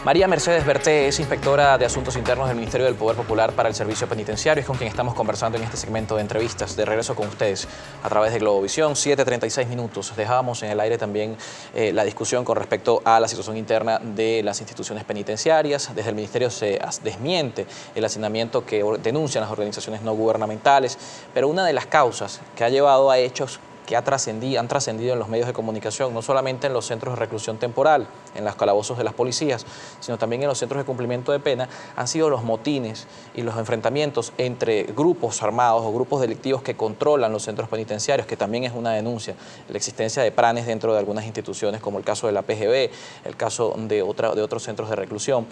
María Mercedes Berté es inspectora de Asuntos Internos del Ministerio del Poder Popular para el Servicio Penitenciario. Es con quien estamos conversando en este segmento de entrevistas. De regreso con ustedes a través de Globovisión, 7:36 minutos. Dejábamos en el aire también la discusión con respecto a la situación interna de las instituciones penitenciarias. Desde el Ministerio se desmiente el hacinamiento que denuncian las organizaciones no gubernamentales, pero una de las causas que ha llevado a hechos que han trascendido en los medios de comunicación, no solamente en los centros de reclusión temporal, en los calabozos de las policías, sino también en los centros de cumplimiento de pena, han sido los motines y los enfrentamientos entre grupos armados o grupos delictivos que controlan los centros penitenciarios, que también es una denuncia, la existencia de planes dentro de algunas instituciones, como el caso de la PGB, el caso de otros centros de reclusión,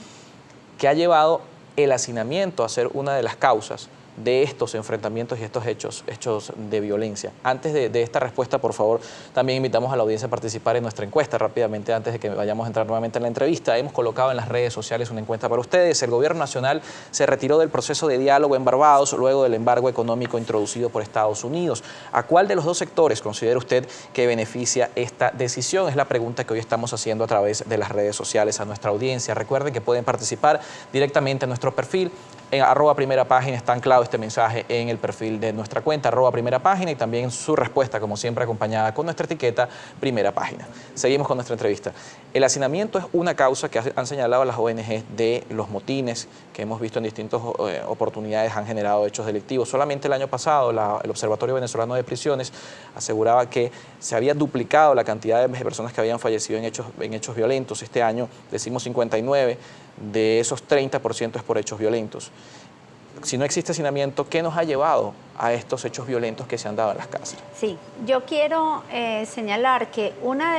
que ha llevado el hacinamiento a ser una de las causas de estos enfrentamientos y estos hechos de violencia. Antes de esta respuesta, por favor, también invitamos a la audiencia a participar en nuestra encuesta rápidamente antes de que vayamos a entrar nuevamente en la entrevista. Hemos colocado en las redes sociales una encuesta para ustedes. El gobierno nacional se retiró del proceso de diálogo en Barbados luego del embargo económico introducido por Estados Unidos. ¿A cuál de los dos sectores considera usted que beneficia esta decisión? Es la pregunta que hoy estamos haciendo a través de las redes sociales a nuestra audiencia. Recuerden que pueden participar directamente en nuestro perfil. En @primerapágina está anclado este mensaje en el perfil de nuestra cuenta, @primerapágina, y también su respuesta, como siempre, acompañada con nuestra etiqueta Primera Página. Seguimos con nuestra entrevista. El hacinamiento es una causa que han señalado las ONG de los motines que hemos visto en distintas oportunidades han generado hechos delictivos. Solamente el año pasado el Observatorio Venezolano de Prisiones aseguraba que se había duplicado la cantidad de personas que habían fallecido en hechos violentos. Este año decimos 59, de esos 30% es por hechos violentos. Si no existe hacinamiento, ¿qué nos ha llevado a estos hechos violentos que se han dado en las cárceles? Sí, yo quiero señalar que uno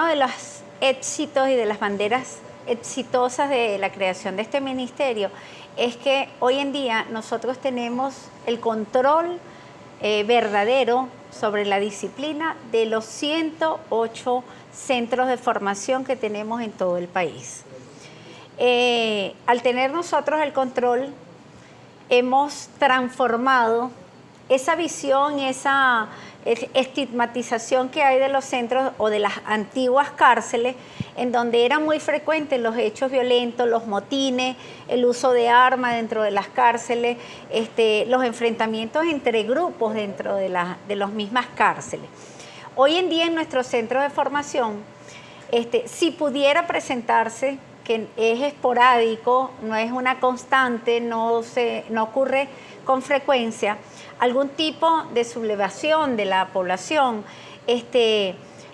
de los éxitos y de las banderas exitosas de la creación de este ministerio es que hoy en día nosotros tenemos el control verdadero sobre la disciplina de los 108 centros de formación que tenemos en todo el país. Al tener nosotros el control, hemos transformado esa visión y esa estigmatización que hay de los centros o de las antiguas cárceles, en donde eran muy frecuentes los hechos violentos, los motines, el uso de armas dentro de las cárceles, los enfrentamientos entre grupos dentro de las mismas cárceles. Hoy en día en nuestros centros de formación, si pudiera presentarse, que es esporádico, no es una constante, no ocurre con frecuencia, algún tipo de sublevación de la población,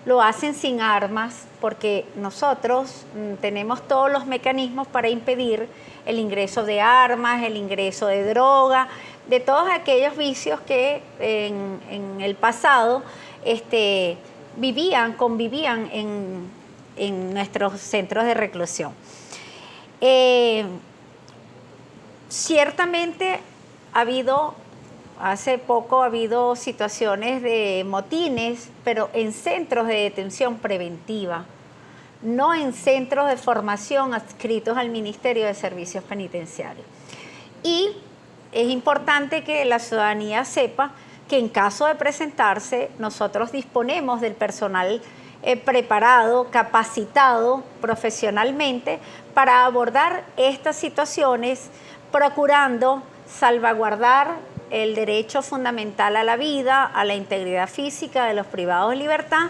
lo hacen sin armas, porque nosotros tenemos todos los mecanismos para impedir el ingreso de armas, el ingreso de droga, de todos aquellos vicios que en el pasado convivían en nuestros centros de reclusión. Ciertamente hace poco ha habido situaciones de motines, pero en centros de detención preventiva, no en centros de formación adscritos al Ministerio de Servicios Penitenciarios. Y es importante que la ciudadanía sepa que en caso de presentarse, nosotros disponemos del personal preparado, capacitado profesionalmente para abordar estas situaciones, procurando salvaguardar el derecho fundamental a la vida, a la integridad física de los privados de libertad,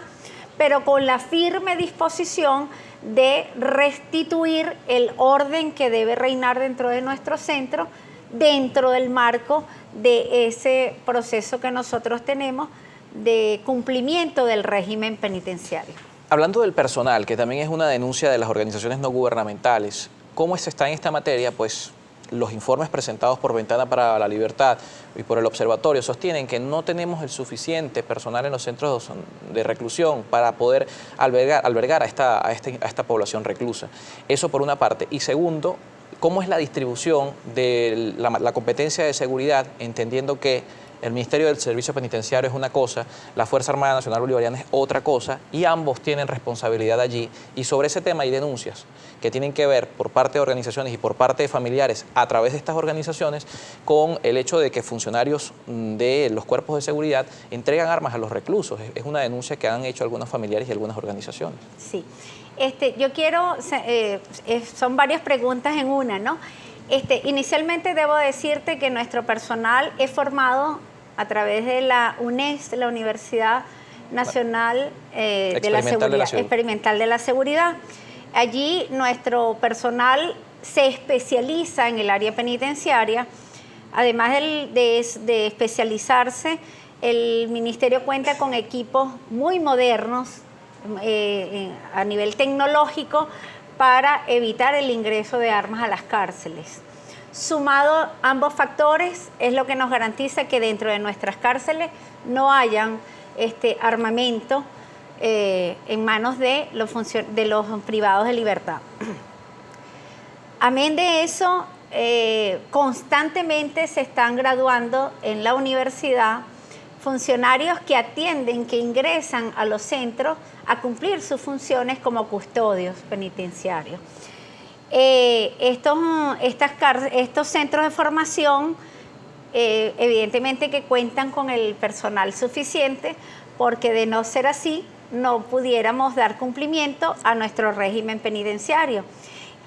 pero con la firme disposición de restituir el orden que debe reinar dentro de nuestro centro, dentro del marco de ese proceso que nosotros tenemos de cumplimiento del régimen penitenciario. Hablando del personal, que también es una denuncia de las organizaciones no gubernamentales, ¿cómo se está en esta materia? Pues los informes presentados por Ventana para la Libertad y por el Observatorio sostienen que no tenemos el suficiente personal en los centros de reclusión para poder albergar a esta población reclusa. Eso por una parte. Y segundo, ¿cómo es la distribución de la competencia de seguridad, entendiendo que el Ministerio del Servicio Penitenciario es una cosa, la Fuerza Armada Nacional Bolivariana es otra cosa, y ambos tienen responsabilidad allí? Y sobre ese tema hay denuncias que tienen que ver por parte de organizaciones y por parte de familiares a través de estas organizaciones con el hecho de que funcionarios de los cuerpos de seguridad entregan armas a los reclusos. Es una denuncia que han hecho algunos familiares y algunas organizaciones. Sí. Yo quiero, son varias preguntas en una, ¿no? Inicialmente debo decirte que nuestro personal es formado a través de la UNES, la Universidad Nacional Experimental de la Seguridad. Allí nuestro personal se especializa en el área penitenciaria. Además de especializarse, el Ministerio cuenta con equipos muy modernos a nivel tecnológico para evitar el ingreso de armas a las cárceles. Sumado ambos factores es lo que nos garantiza que dentro de nuestras cárceles no hayan armamento en manos de los privados de libertad. Amén de eso, constantemente se están graduando en la universidad funcionarios que atienden, que ingresan a los centros a cumplir sus funciones como custodios penitenciarios. Estos centros de formación, evidentemente que cuentan con el personal suficiente, porque de no ser así, no pudiéramos dar cumplimiento a nuestro régimen penitenciario.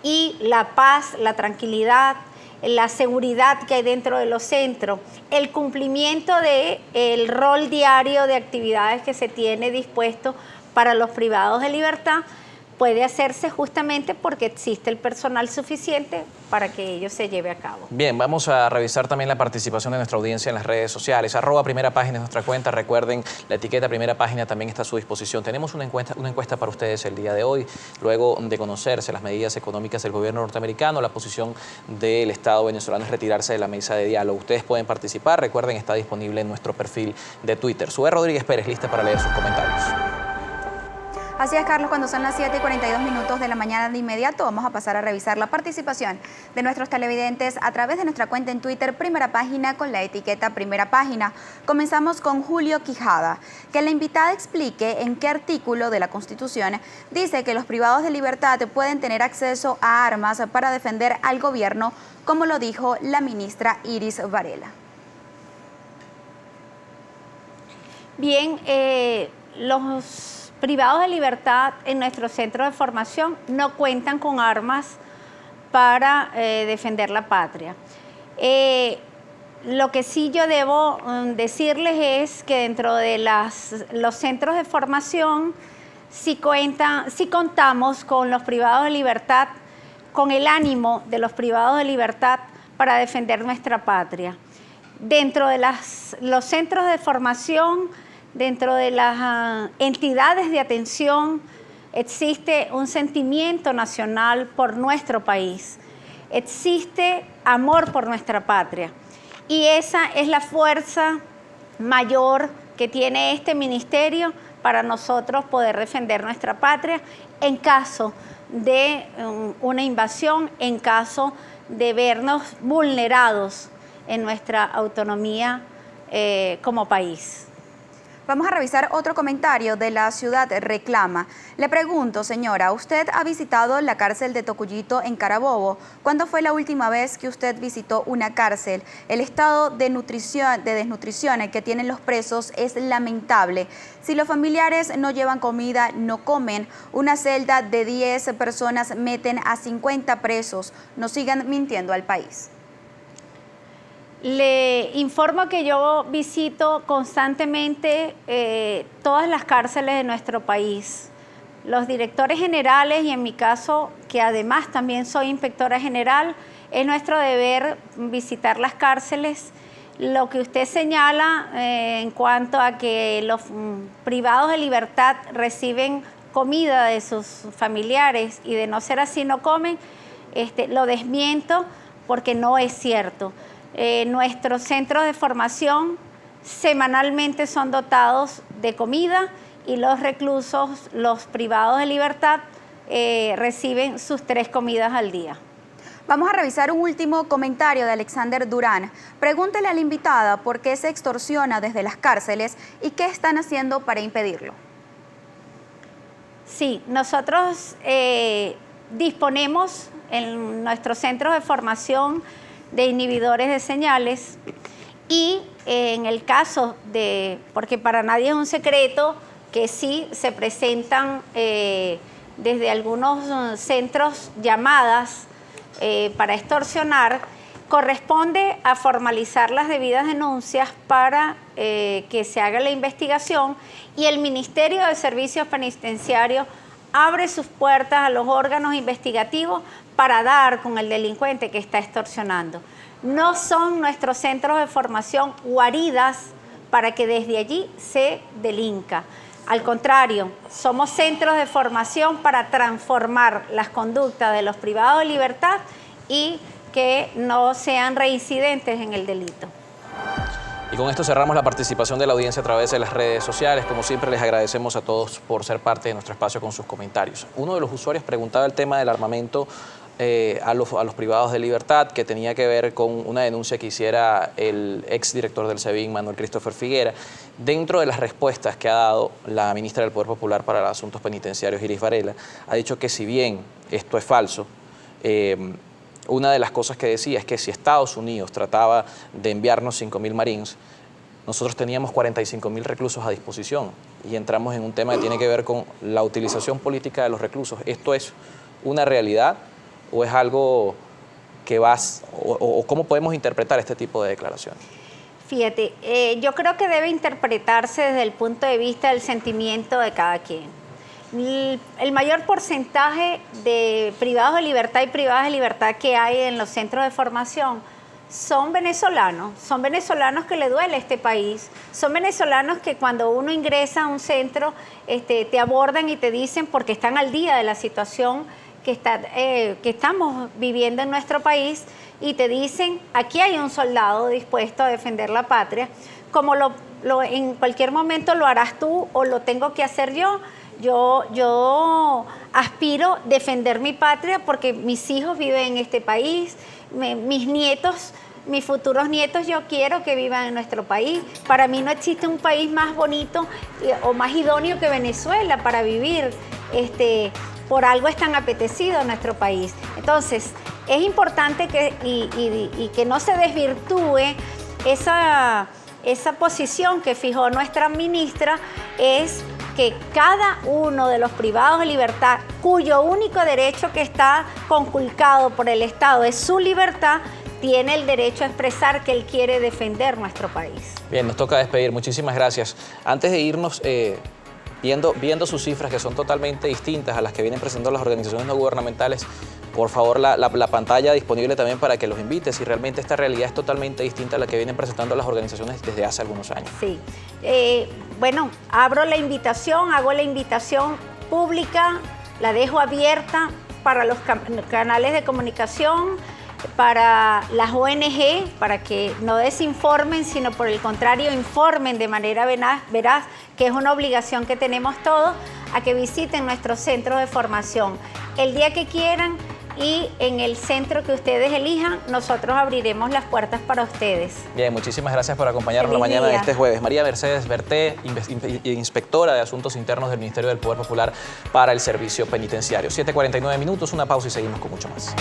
Y la paz, la tranquilidad, la seguridad que hay dentro de los centros, el cumplimiento del rol diario de actividades que se tiene dispuesto para los privados de libertad, puede hacerse justamente porque existe el personal suficiente para que ello se lleve a cabo. Bien, vamos a revisar también la participación de nuestra audiencia en las redes sociales. @Primera Página es nuestra cuenta. Recuerden, la etiqueta Primera Página también está a su disposición. Tenemos una encuesta para ustedes el día de hoy. Luego de conocerse las medidas económicas del gobierno norteamericano, la posición del Estado venezolano es retirarse de la mesa de diálogo. Ustedes pueden participar. Recuerden, está disponible en nuestro perfil de Twitter. Sue Rodríguez Pérez, lista para leer sus comentarios. Así es, Carlos, cuando son las 7:42 de la mañana, de inmediato vamos a pasar a revisar la participación de nuestros televidentes a través de nuestra cuenta en Twitter, Primera Página, con la etiqueta Primera Página. Comenzamos con Julio Quijada, que la invitada explique en qué artículo de la Constitución dice que los privados de libertad pueden tener acceso a armas para defender al gobierno, como lo dijo la ministra Iris Varela. Bien, los privados de libertad en nuestros centros de formación no cuentan con armas para defender la patria. Lo que sí yo debo decirles es que dentro de los centros de formación sí contamos con los privados de libertad, con el ánimo de los privados de libertad para defender nuestra patria. Dentro de los centros de formación, dentro de las entidades de atención, existe un sentimiento nacional por nuestro país, existe amor por nuestra patria, y esa es la fuerza mayor que tiene este ministerio para nosotros poder defender nuestra patria en caso de una invasión, en caso de vernos vulnerados en nuestra autonomía como país. Vamos a revisar otro comentario de La Ciudad Reclama. Le pregunto, señora, ¿usted ha visitado la cárcel de Tocuyito en Carabobo? ¿Cuándo fue la última vez que usted visitó una cárcel? El estado de desnutrición que tienen los presos es lamentable. Si los familiares no llevan comida, no comen. Una celda de 10 personas meten a 50 presos. No sigan mintiendo al país. Le informo que yo visito constantemente todas las cárceles de nuestro país. Los directores generales, y en mi caso, que además también soy inspectora general, es nuestro deber visitar las cárceles. Lo que usted señala en cuanto a que los privados de libertad reciben comida de sus familiares y de no ser así no comen, lo desmiento porque no es cierto. Nuestros centros de formación semanalmente son dotados de comida y los reclusos, los privados de libertad, reciben sus 3 comidas al día. Vamos a revisar un último comentario de Alexander Durán. Pregúntele a la invitada por qué se extorsiona desde las cárceles y qué están haciendo para impedirlo. Sí, nosotros disponemos en nuestros centros de formación de inhibidores de señales y en el caso porque para nadie es un secreto que sí se presentan desde algunos centros llamadas para extorsionar, corresponde a formalizar las debidas denuncias para que se haga la investigación, y el Ministerio de Servicios Penitenciarios abre sus puertas a los órganos investigativos para dar con el delincuente que está extorsionando. No son nuestros centros de formación guaridas para que desde allí se delinca. Al contrario, somos centros de formación para transformar las conductas de los privados de libertad y que no sean reincidentes en el delito. Y con esto cerramos la participación de la audiencia a través de las redes sociales. Como siempre, les agradecemos a todos por ser parte de nuestro espacio con sus comentarios. Uno de los usuarios preguntaba el tema del armamento a los privados de libertad, que tenía que ver con una denuncia que hiciera el exdirector del SEBIN, Manuel Christopher Figuera. Dentro de las respuestas que ha dado la ministra del Poder Popular para los Asuntos Penitenciarios, Iris Varela, ha dicho que si bien esto es falso, una de las cosas que decía es que si Estados Unidos trataba de enviarnos 5.000 Marines, nosotros teníamos 45.000 reclusos a disposición, y entramos en un tema que tiene que ver con la utilización política de los reclusos. ¿Esto es una realidad o es algo que o cómo podemos interpretar este tipo de declaraciones? Fíjate, yo creo que debe interpretarse desde el punto de vista del sentimiento de cada quien. El mayor porcentaje de privados de libertad y privadas de libertad que hay en los centros de formación son venezolanos que le duele este país, son venezolanos que cuando uno ingresa a un centro te abordan y te dicen, porque están al día de la situación que estamos viviendo en nuestro país, y te dicen, aquí hay un soldado dispuesto a defender la patria, como en cualquier momento lo harás tú o lo tengo que hacer yo. Yo aspiro a defender mi patria porque mis hijos viven en este país, mis nietos, mis futuros nietos, yo quiero que vivan en nuestro país. Para mí no existe un país más bonito o más idóneo que Venezuela para vivir. Por algo es tan apetecido nuestro país. Entonces, es importante que no se desvirtúe esa posición que fijó nuestra ministra, es que cada uno de los privados de libertad, cuyo único derecho que está conculcado por el Estado es su libertad, tiene el derecho a expresar que él quiere defender nuestro país. Bien, nos toca despedir. Muchísimas gracias. Antes de irnos, viendo sus cifras, que son totalmente distintas a las que vienen presentando las organizaciones no gubernamentales, por favor, la pantalla disponible también para que los invite, si realmente esta realidad es totalmente distinta a la que vienen presentando las organizaciones desde hace algunos años. Sí. Bueno, hago la invitación pública, la dejo abierta para los canales de comunicación, para las ONG, para que no desinformen, sino por el contrario informen de manera veraz, que es una obligación que tenemos todos, a que visiten nuestros centros de formación el día que quieran, y en el centro que ustedes elijan, nosotros abriremos las puertas para ustedes. Bien, muchísimas gracias por acompañarnos la mañana de este jueves. María Mercedes Berté, inspectora de Asuntos Internos del Ministerio del Poder Popular para el Servicio Penitenciario. 7:49 minutos, una pausa y seguimos con mucho más.